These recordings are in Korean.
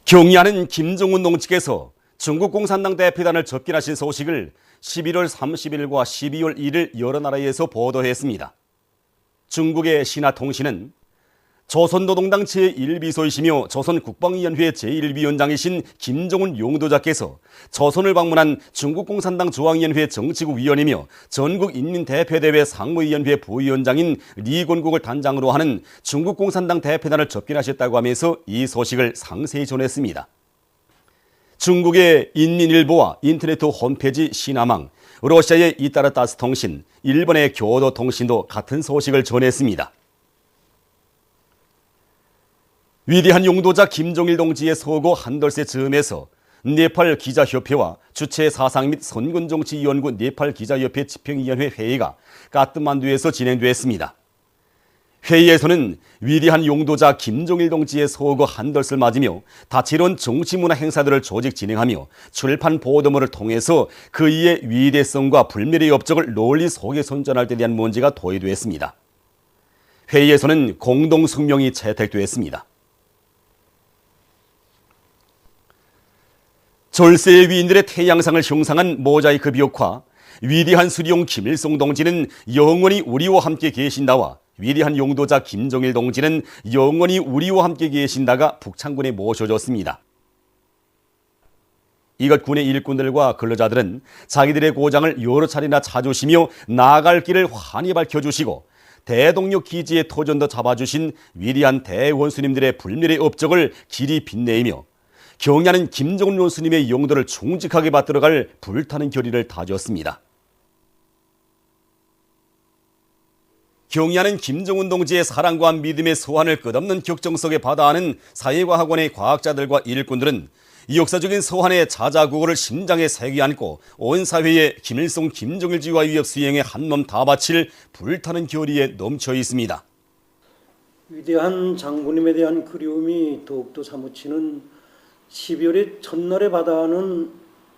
경의하는 김정은 동지께서 중국 공산당 대표단을 접견하신 소식을 11월 30일과 12월 1일 여러 나라에서 보도했습니다. 중국의 신화통신은 조선노동당 제1비서이시며 조선국방위원회 제1위원장이신 김정은 용도자께서 조선을 방문한 중국공산당 중앙위원회 정치국 위원이며 전국인민대표대회 상무위원회 부위원장인 리건국을 단장으로 하는 중국공산당 대표단을 접견하셨다고 하면서 이 소식을 상세히 전했습니다. 중국의 인민일보와 인터넷 홈페이지 신화망, 러시아의 이따르타스 통신, 일본의 교도통신도 같은 소식을 전했습니다. 위대한 용도자 김정일 동지의 서거 한달새 즈음에서 네팔 기자협회와 주체 사상 및 선군정치연구 네팔 기자협회 집행위원회 회의가 카트만두에서 진행됐습니다. 회의에서는 위대한 용도자 김정일 동지의 서거 한달을 맞으며 다채로운 정치문화 행사들을 조직 진행하며 출판 보도물을 통해서 그의 위대성과 불멸의 업적을 널리 소개 선전할 데 대한 문제가 도의됐습니다. 회의에서는 공동 성명이 채택됐습니다. 절세의 위인들의 태양상을 형상한 모자이크 벽화, 위대한 수령 김일성 동지는 영원히 우리와 함께 계신다와 위대한 용도자 김정일 동지는 영원히 우리와 함께 계신다가 북창군에 모셔졌습니다. 이것 군의 일꾼들과 근로자들은 자기들의 고장을 여러 차례나 찾으시며 나아갈 길을 환히 밝혀주시고 대동력 기지의 토전도 잡아주신 위대한 대원수님들의 불멸의 업적을 길이 빛내며 경의하는 김정은 원수님의 용도를 충직하게 받들어갈 불타는 결의를 다졌습니다. 경의하는 김정은 동지의 사랑과 믿음의 소환을 끝없는 격정 속에 받아하는 사회과학원의 과학자들과 일꾼들은 이 역사적인 소환의 자자구호를 심장에 새겨 안고 온 사회에 김일성 김정일주의와 위협 수행에 한몸 다 바칠 불타는 결의에 넘쳐 있습니다. 위대한 장군님에 대한 그리움이 더욱더 사무치는 12월의 첫날에 받아하는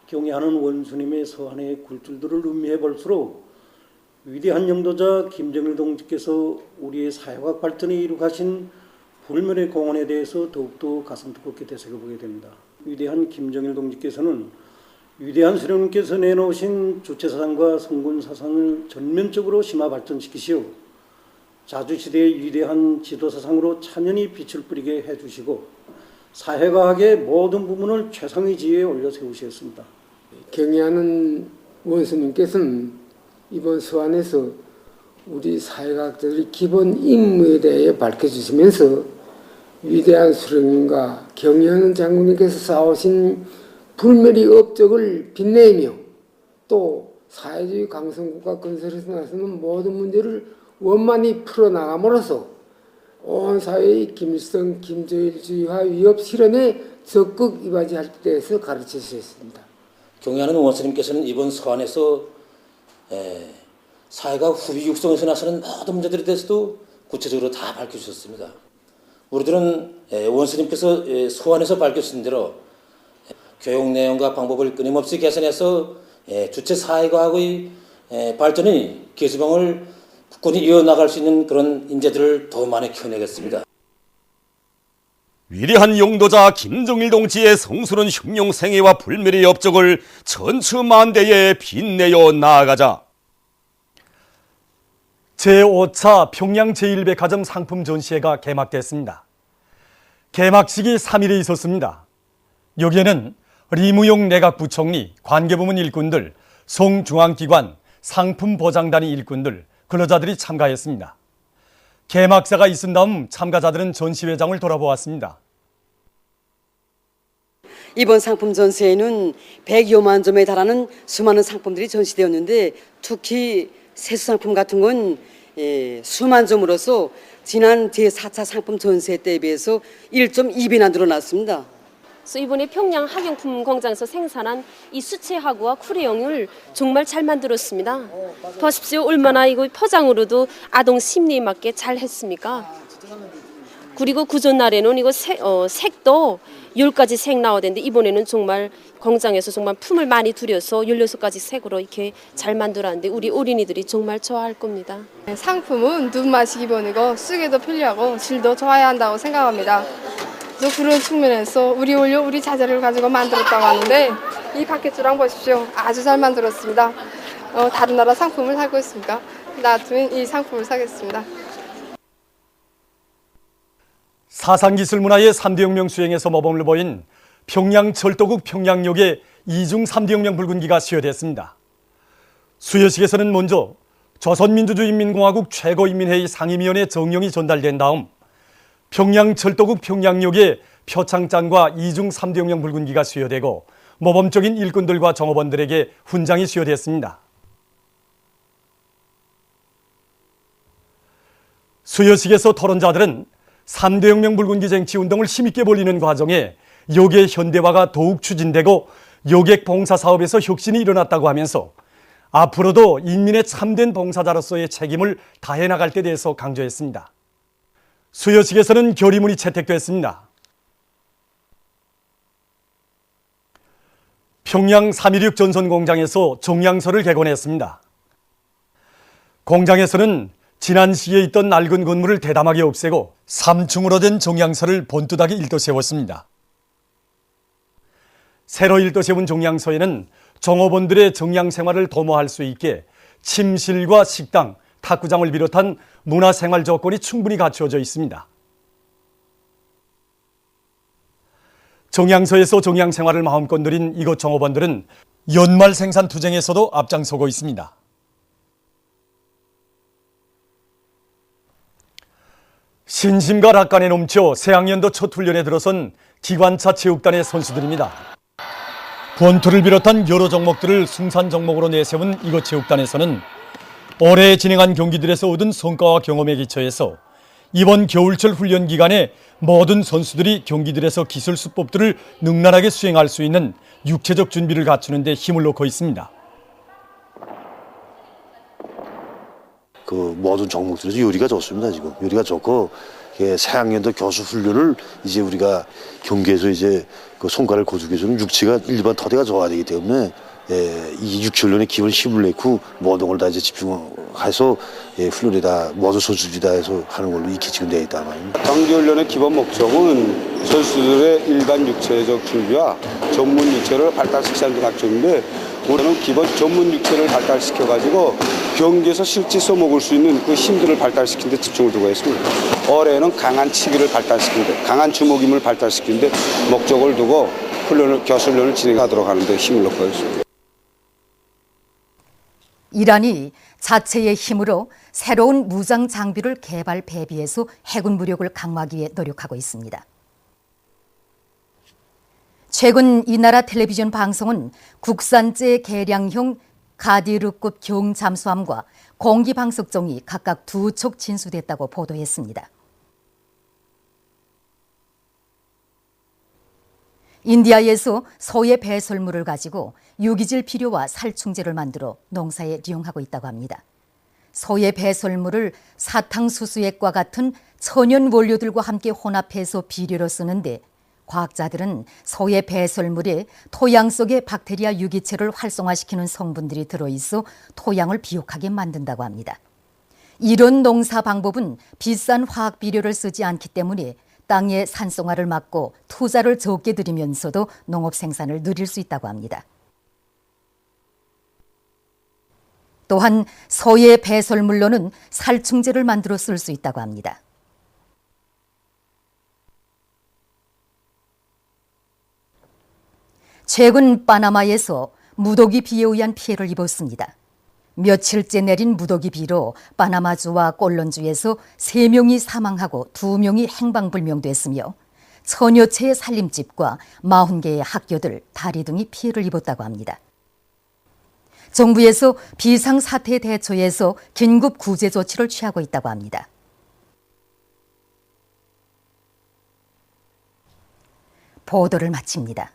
경의하는 원수님의 서한의 굴줄들을 음미해 볼수록 위대한 영도자 김정일 동지께서 우리의 사회학 발전에 이룩하신 불멸의 공헌에 대해서 더욱더 가슴 뜨겁게 되새겨보게 됩니다. 위대한 김정일 동지께서는 위대한 수령님께서 내놓으신 주체사상과 성군사상을 전면적으로 심화 발전시키시오 자주시대의 위대한 지도사상으로 찬연히 빛을 뿌리게 해주시고 사회과학의 모든 부분을 최상의 지위에 올려 세우셨습니다. 경의하는 원수님께서는 이번 서한에서 우리 사회과학자들의 기본 임무에 대해 밝혀주시면서 위대한 수령님과 경의하는 장군님께서 쌓으신 불멸의 업적을 빛내며 또 사회주의 강성국가 건설에서 나서는 모든 문제를 원만히 풀어나감으로써 온 사회의 김일성, 김정일주의와 위협 실현에 적극 이바지할 때 대해서 가르쳐 주셨습니다. 경의하는 원수님께서는 이번 서한에서 사회가 후비 육성에서 나서는 모든 문제들에 대해서도 구체적으로 다 밝혀주셨습니다. 우리들은 원수님께서 서한에서 밝혀주신 대로 교육 내용과 방법을 끊임없이 개선해서 주체 사회과학의 발전이 계수방을 굳건히 이어나갈 수 있는 그런 인재들을 더 많이 키워내겠습니다. 위대한 용도자 김정일 동지의 성스러운 흉용 생애와 불멸의 업적을 천추만대에 빛내어 나아가자. 제5차 평양 제1백화점 상품 전시회가 개막됐습니다. 개막식이 3일에 있었습니다. 여기에는 리무용 내각부총리, 관계부문 일꾼들, 성중앙기관, 상품보장단위 일꾼들, 근로자들이 참가했습니다. 개막사가 있은 다음 참가자들은 전시회장을 돌아보았습니다. 이번 상품 전시회에는 100여만 점에 달하는 수많은 상품들이 전시되었는데 특히 세수 상품 같은 건 수만 점으로서 지난 제4차 상품 전시회 때에 비해서 1.2배나 늘어났습니다. 그래서 이번에 평양 학용품 공장에서 생산한 이 수채화구와 쿠레용을 정말 잘 만들었습니다. 보십시오. 얼마나 이거 포장으로도 아동 심리에 맞게 잘 했습니까? 그리고 구전날에는 이거 색도 10가지 색 나와야 되는데 이번에는 정말 공장에서 정말 품을 많이 들여서 16가지 색으로 이렇게 잘 만들었는데 우리 어린이들이 정말 좋아할 겁니다. 상품은 눈맛이 기본이고 쓰기도 편리하고 질도 좋아야 한다고 생각합니다. 또 그런 측면에서 우리 원료, 우리 자재를 가지고 만들었다고 하는데 이 바켓주랑 보십시오. 아주 잘 만들었습니다. 다른 나라 상품을 사고 있습니까? 나중에 이 상품을 사겠습니다. 사상기술 문화의 3대 혁명 수행에서 모범을 보인 평양 철도국 평양역의 2중 3대 혁명 붉은기가 수여됐습니다. 수여식에서는 먼저 조선민주주의인민공화국 최고인민회의 상임위원회 정령이 전달된 다음 평양 철도국 평양역의 표창장과 2중 3대 혁명 붉은기가 수여되고 모범적인 일꾼들과 종업원들에게 훈장이 수여됐습니다. 수여식에서 토론자들은 3대 혁명 붉은기 쟁취 운동을 힘있게 벌이는 과정에 역의 현대화가 더욱 추진되고 여객 봉사 사업에서 혁신이 일어났다고 하면서 앞으로도 인민의 참된 봉사자로서의 책임을 다해 나갈 때 대해서 강조했습니다. 수여식에서는 결의문이 채택됐습니다. 평양 316 전선공장에서 종양소를 개건했습니다. 공장에서는 지난 시기에 있던 낡은 건물을 대담하게 없애고 3층으로 된 종양소를 본뚜하게 일도 세웠습니다. 새로 일도 세운 종양소에는 종업원들의 정양 생활을 도모할 수 있게 침실과 식당, 탁구장을 비롯한 문화생활 조건이 충분히 갖추어져 있습니다. 종양소에서 종양 생활을 마음껏 누린 이곳 종업원들은 연말 생산 투쟁에서도 앞장서고 있습니다. 신심과 lạc 관에 넘쳐 새학년도 첫 훈련에 들어선 기관차 체육단의 선수들입니다. 권투를 비롯한 여러 종목들을 숭산 종목으로 내세운 이곳 체육단에서는 올해 진행한 경기들에서 얻은 성과와 경험에 기초해서 이번 겨울철 훈련 기간에 모든 선수들이 경기들에서 기술 수법들을 능란하게 수행할 수 있는 육체적 준비를 갖추는 데 힘을 놓고 있습니다. 그 모든 종목들에서 요리가 좋습니다. 지금 요리가 좋고 새학년도 교수 훈련을 이제 우리가 경기에서 이제 그 성과를 거두기 위해서는 육체가 일반 토대가 좋아야 되기 때문에 이 육체 훈련에 기본 힘을 내고 모든 걸 다 이제 집중해서 훈련에 다 모든 선수들이 다 해서 하는 걸로 이렇게 지금 되어 있단 말입니다. 단기 훈련의 기본 목적은 선수들의 일반 육체적 준비와 전문 육체를 발달시키는 데 갖추는데 우리는 기본 전문 육체를 발달시켜가지고 경기에서 실제 써먹을 수 있는 그 힘들을 발달시키는 데 집중을 두고 있습니다. 올해는 강한 치기를 발달시키는 데, 강한 주먹 힘을 발달시키는 데 목적을 두고 교수 훈련을 진행하도록 하는 데 힘을 놓고 있습니다. 이란이 자체의 힘으로 새로운 무장 장비를 개발 배비해서 해군 무력을 강화하기 위해 노력하고 있습니다. 최근 이 나라 텔레비전 방송은 국산제 개량형 가디르급 경잠수함과 공기방석정이 각각 2척 진수됐다고 보도했습니다. 인디아에서 소의 배설물을 가지고 유기질 비료와 살충제를 만들어 농사에 이용하고 있다고 합니다. 소의 배설물을 사탕수수액과 같은 천연 원료들과 함께 혼합해서 비료로 쓰는데 과학자들은 소의 배설물에 토양 속의 박테리아 유기체를 활성화시키는 성분들이 들어있어 토양을 비옥하게 만든다고 합니다. 이런 농사 방법은 비싼 화학 비료를 쓰지 않기 때문에 땅의 산성화를 막고 투자를 적게 들이면서도 농업 생산을 늘릴 수 있다고 합니다. 또한 소의 배설물로는 살충제를 만들어 쓸 수 있다고 합니다. 최근 파나마에서 무더기 비에 의한 피해를 입었습니다. 며칠째 내린 무더기 비로 파나마주와 꼴론주에서 3명이 사망하고 2명이 행방불명됐으며 천여 채의 살림집과 40개의 학교들, 다리 등이 피해를 입었다고 합니다. 정부에서 비상사태 대처에서 긴급 구제 조치를 취하고 있다고 합니다. 보도를 마칩니다.